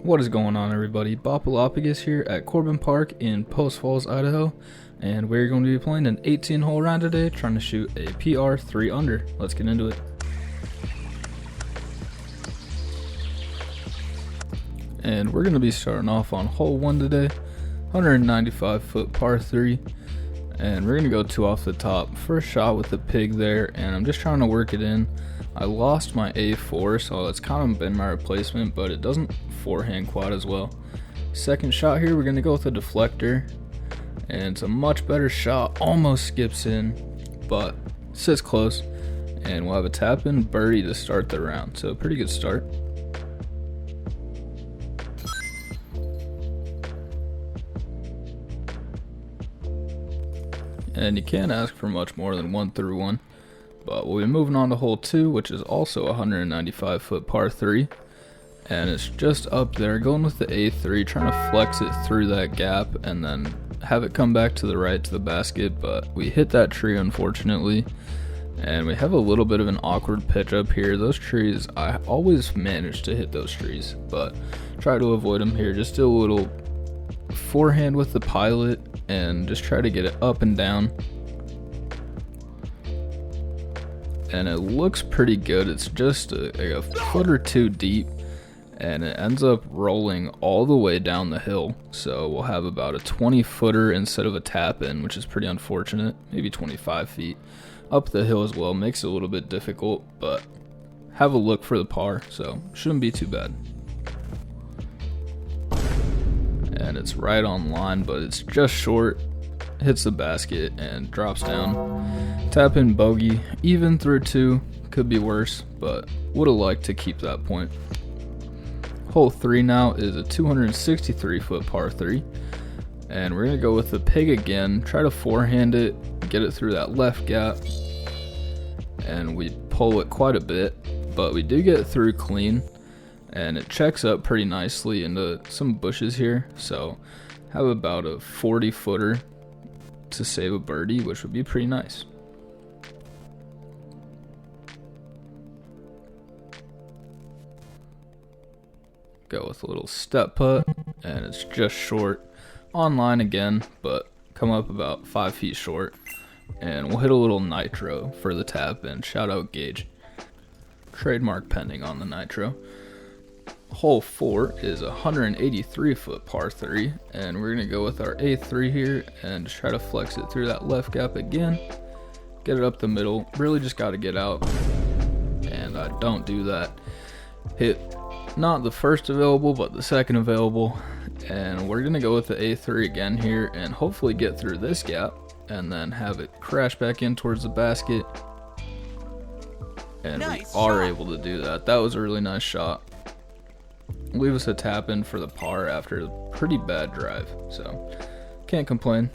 What is going on, everybody? Bopalopagus here at Corbin Park in Post Falls, Idaho, and we're going to be playing an 18-hole round today, trying to shoot a PR 3 under. Let's get into it. And we're going to be starting off on hole 1 today, 195 foot par 3, and we're going to go 2 off the top. First shot with the pig there, and I'm just trying to work it in. I lost my A4, so it's kind of been my replacement, but it doesn't forehand quad as well. Second shot here, we're going to go with a deflector, and it's a much better shot. Almost skips in, but sits close, and we'll have a tap in birdie to start the round. So pretty good start. And you can't ask for much more than 1 through 1. But we'll be moving on to hole 2, which is also a 195 foot par 3. And it's just up there, going with the A3, trying to flex it through that gap and then have it come back to the right to the basket. But we hit that tree, unfortunately. And we have a little bit of an awkward pitch up here. Those trees, I always manage to hit those trees, but try to avoid them here. Just do a little forehand with the pilot and just try to get it up and down. And it looks pretty good. It's just a foot or two deep, and it ends up rolling all the way down the hill. So we'll have about a 20 footer instead of a tap in, which is pretty unfortunate. Maybe 25 feet up the hill as well. Makes it a little bit difficult, but have a look for the par, so shouldn't be too bad. And it's right on line, but it's just short. Hits the basket and drops down. Tap in bogey, even through 2, could be worse, but would have liked to keep that point. Hole 3 now is a 263 foot par 3, and we're going to go with the pig again, try to forehand it, get it through that left gap, and we pull it quite a bit, but we do get it through clean, and it checks up pretty nicely into some bushes here, so have about a 40 footer to save a birdie, which would be pretty nice. Go with a little step putt, and it's just short. On line again, but come up about 5 feet short. And we'll hit a little nitro for the tap in. Shout out Gage. Trademark pending on the nitro. Hole 4 is a 183 foot par 3, and we're going to go with our A3 here and just try to flex it through that left gap again. Get it up the middle. Really just got to get out, and I don't do that. Hit not the first available, but the second available, and we're going to go with the A3 again here and hopefully get through this gap and then have it crash back in towards the basket. And nice we are able to do that. That was a really nice shot. Leave us a tap in for the par after a pretty bad drive, so can't complain.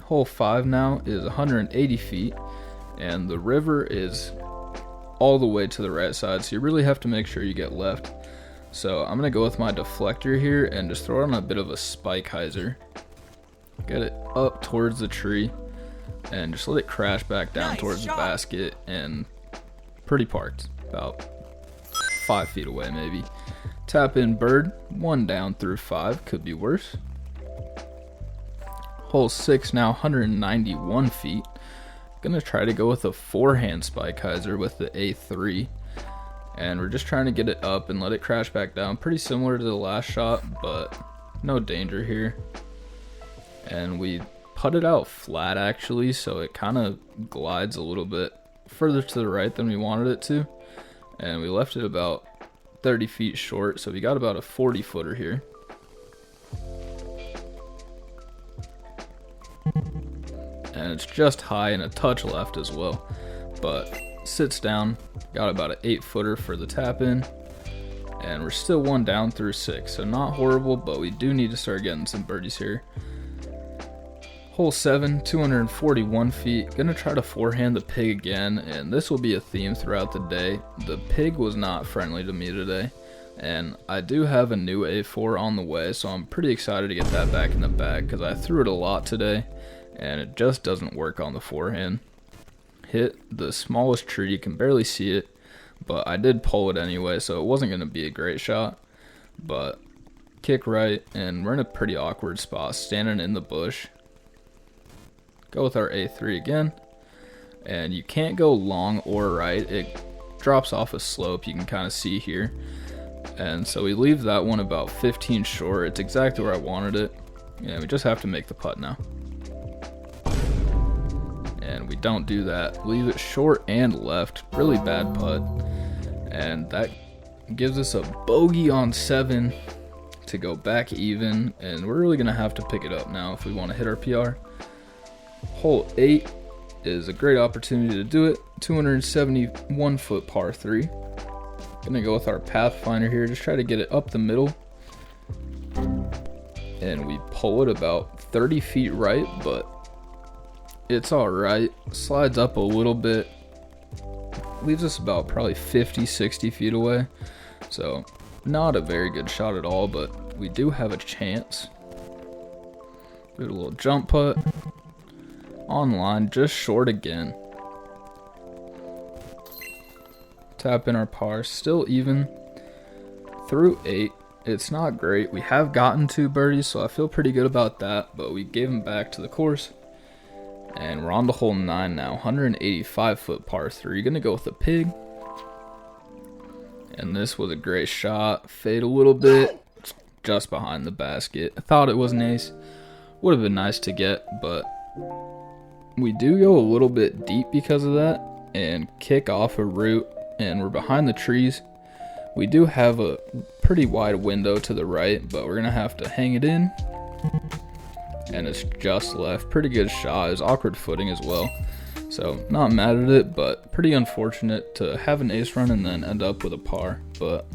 Hole 5 now is 180 feet, and the river is all the way to the right side, so you really have to make sure you get left. So I'm going to go with my deflector here and just throw on a bit of a spike hyzer. Get it up towards the tree and just let it crash back down towards the basket, and pretty parked, about 5 feet away maybe. Tap in bird, 1 down through 5, could be worse. Hole 6 now 191 feet. Gonna try to go with a forehand spike hyzer with the A3. And we're just trying to get it up and let it crash back down. Pretty similar to the last shot, but no danger here. And we putted out flat actually, so it kind of glides a little bit further to the right than we wanted it to. And we left it about 30 feet short, so we got about a 40 footer here. And it's just high and a touch left as well, but sits down. Got about an 8 footer for the tap in, and we're still 1 down through 6, so not horrible, but we do need to start getting some birdies here. Hole 7, 241 feet. Gonna try to forehand the pig again, and this will be a theme throughout the day. The pig was not friendly to me today, and I do have a new A4 on the way, so I'm pretty excited to get that back in the bag because I threw it a lot today, and it just doesn't work on the forehand. Hit the smallest tree, you can barely see it, but I did pull it anyway, so it wasn't going to be a great shot. But kick right, and we're in a pretty awkward spot, standing in the bush. Go with our A3 again, and you can't go long or right. It drops off a slope, you can kind of see here. And so we leave that one about 15 short. It's exactly where I wanted it. And we just have to make the putt now. And we don't do that. Leave it short and left. Really bad putt. And that gives us a bogey on 7 to go back even. And we're really going to have to pick it up now if we want to hit our PR. Hole 8 is a great opportunity to do it. 271 foot par 3. Gonna go with our Pathfinder here, just try to get it up the middle. And we pull it about 30 feet right, but it's alright. Slides up a little bit. Leaves us about probably 50, 60 feet away. So not a very good shot at all, but we do have a chance. Do a little jump putt. On line, just short again. Tap in our par, still even through 8. It's not great. We have gotten 2 birdies, so I feel pretty good about that, but we gave them back to the course. And we're on to hole 9 now, 185 foot par 3. Gonna go with the pig. And this was a great shot. Fade a little bit, just behind the basket. I thought it was an ace. Would have been nice to get, but we do go a little bit deep because of that and kick off a root. And we're behind the trees. We do have a pretty wide window to the right, but we're gonna have to hang it in. And it's just left. Pretty good shot. It was awkward footing as well, so not mad at it, but pretty unfortunate to have an ace run and then end up with a par. But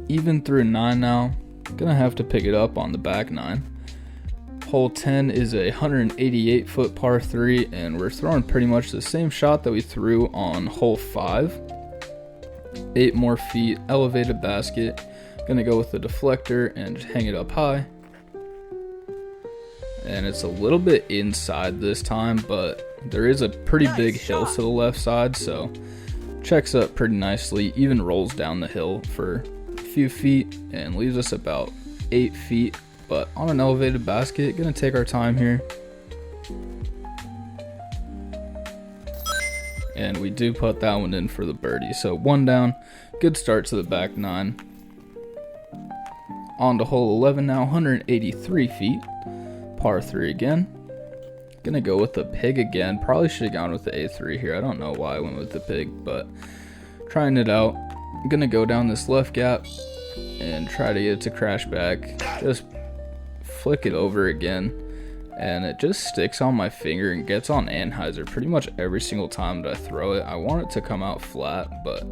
even through 9 now, gonna have to pick it up on the back 9. Hole 10 is a 188 foot par 3, and we're throwing pretty much the same shot that we threw on hole 5. 8 more feet, elevated basket. Gonna go with the deflector and just hang it up high. And it's a little bit inside this time, but there is a pretty big hill to the left side, so checks up pretty nicely. Even rolls down the hill for a few feet and leaves us about 8 feet. But on an elevated basket, gonna take our time here. And we do put that one in for the birdie. So 1 down, good start to the back 9. On to hole 11 now, 183 feet. Par 3 again. Gonna go with the pig again. Probably should have gone with the A3 here. I don't know why I went with the pig, but trying it out. I'm gonna go down this left gap and try to get it to crash back. Just flick it over again, and it just sticks on my finger and gets on anhyzer pretty much every single time that I throw it. I want it to come out flat, but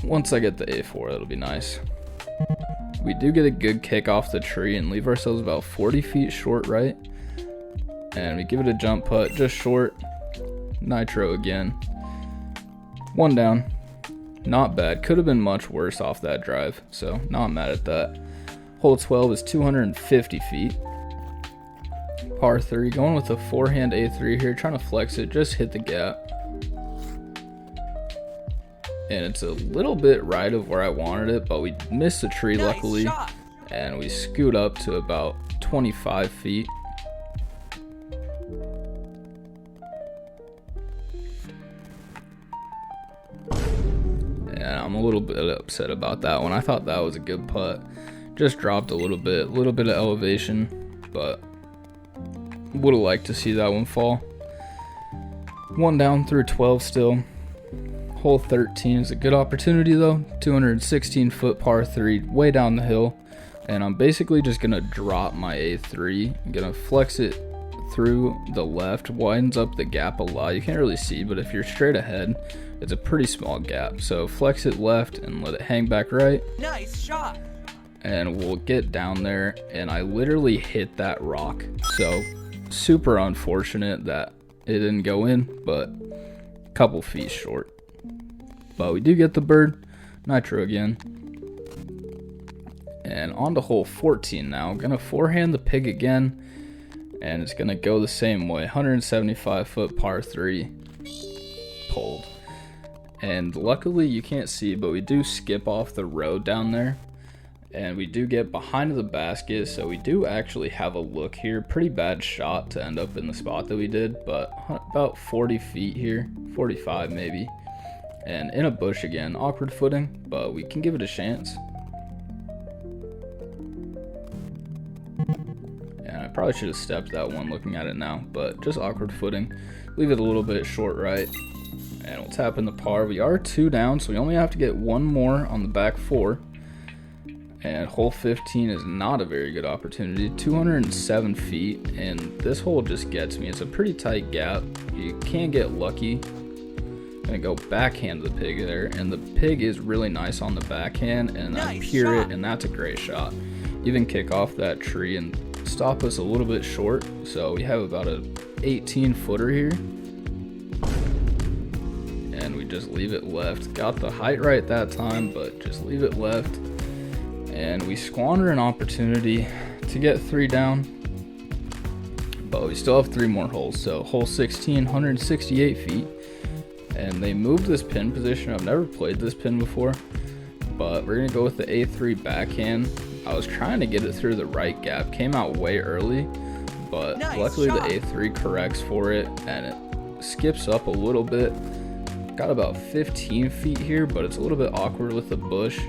once I get the A4, it'll be nice. We do get a good kick off the tree and leave ourselves about 40 feet short right, and we give it a jump putt, just short. Nitro again. 1 down. Not bad. Could have been much worse off that drive, so not mad at that. Hole 12 is 250 feet. Par 3, going with a forehand A3 here, trying to flex it, just hit the gap. And it's a little bit right of where I wanted it, but we missed the tree luckily, and we scoot up to about 25 feet. And I'm a little bit upset about that one. I thought that was a good putt. Just dropped a little bit of elevation, but would have liked to see that one fall. 1 down through 12 still. Hole 13 is a good opportunity though. 216 foot par 3, way down the hill. And I'm basically just gonna drop my A3. I'm gonna flex it through the left, widens up the gap a lot. You can't really see, but if you're straight ahead, it's a pretty small gap. So flex it left and let it hang back right. Nice shot. And we'll get down there, and I literally hit that rock. So super unfortunate that it didn't go in, but a couple feet short. But we do get the bird. Nitro again. And on to hole 14 now. I'm gonna forehand the pig again, and it's gonna go the same way. 175 foot par 3 pulled. And luckily you can't see, but we do skip off the road down there. And we do get behind the basket, so we do actually have a look here. Pretty bad shot to end up in the spot that we did, but about 40 feet here, 45 maybe. And in a bush again, awkward footing, but we can give it a chance. And I probably should have stepped that one looking at it now, but just awkward footing. Leave it a little bit short right, and we'll tap in the par. We are 2 down, so we only have to get 1 more on the back 4. And hole 15 is not a very good opportunity. 207 feet, and this hole just gets me. It's a pretty tight gap. You can get lucky. Gonna go backhand the pig there, and the pig is really nice on the backhand, and I peer it, and that's a great shot. Even kick off that tree and stop us a little bit short. So we have about a 18 footer here, and we just leave it left. Got the height right that time, but just leave it left. And we squander an opportunity to get 3 down, but we still have 3 more holes. So hole 16, 168 feet, and they moved this pin position. I've never played this pin before, but we're gonna go with the A3 backhand. I was trying to get it through the right gap, came out way early, but luckily the A3 corrects for it, and it skips up a little bit. Got about 15 feet here, but it's a little bit awkward with the bush.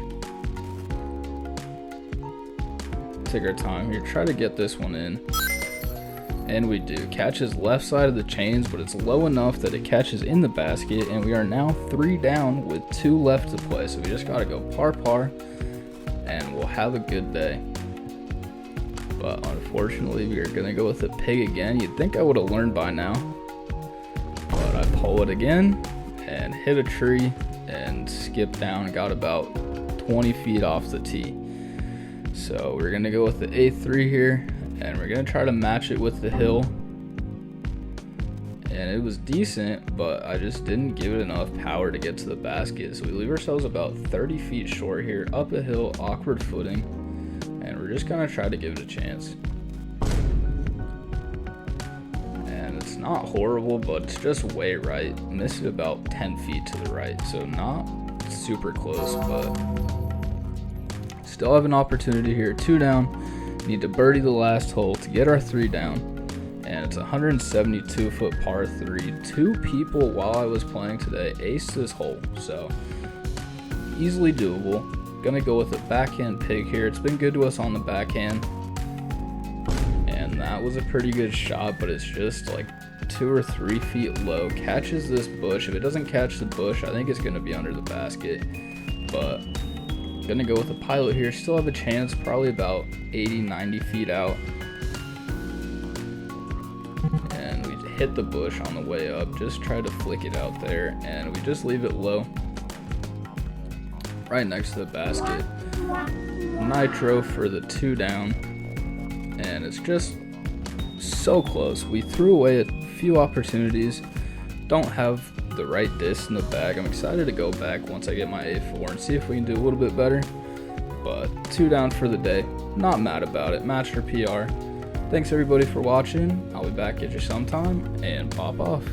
Take our time here, try to get this one in, and we do. Catches left side of the chains, but it's low enough that it catches in the basket, and we are now 3 down with 2 left to play. So we just gotta go par, and we'll have a good day. But unfortunately, we are gonna go with the pig again. You'd think I would have learned by now, but I pull it again and hit a tree and skip down. Got about 20 feet off the tee. So we're gonna go with the A3 here, and we're gonna try to match it with the hill. And it was decent, but I just didn't give it enough power to get to the basket. So we leave ourselves about 30 feet short here, up a hill, awkward footing, and we're just gonna try to give it a chance. And it's not horrible, but it's just way right. Missed it about 10 feet to the right, so not super close, but still have an opportunity here. 2 down. Need to birdie the last hole to get our 3 down. And it's a 172 foot par 3. 2 people while I was playing today aced this hole. So easily doable. Gonna go with a backhand pig here. It's been good to us on the backhand. And that was a pretty good shot, but it's just like 2 or 3 feet low. Catches this bush. If it doesn't catch the bush, I think it's gonna be under the basket. But gonna go with a pilot here. Still have a chance, probably about 80-90 feet out, and we hit the bush on the way up. Just try to flick it out there, and we just leave it low right next to the basket. Nitro for the 2 down, and it's just so close. We threw away a few opportunities. Don't have the right disc in the bag. I'm excited to go back once I get my A4 and see if we can do a little bit better. But 2 down for the day. Not mad about it. Matched our PR. Thanks everybody for watching. I'll be back at you sometime, and pop off.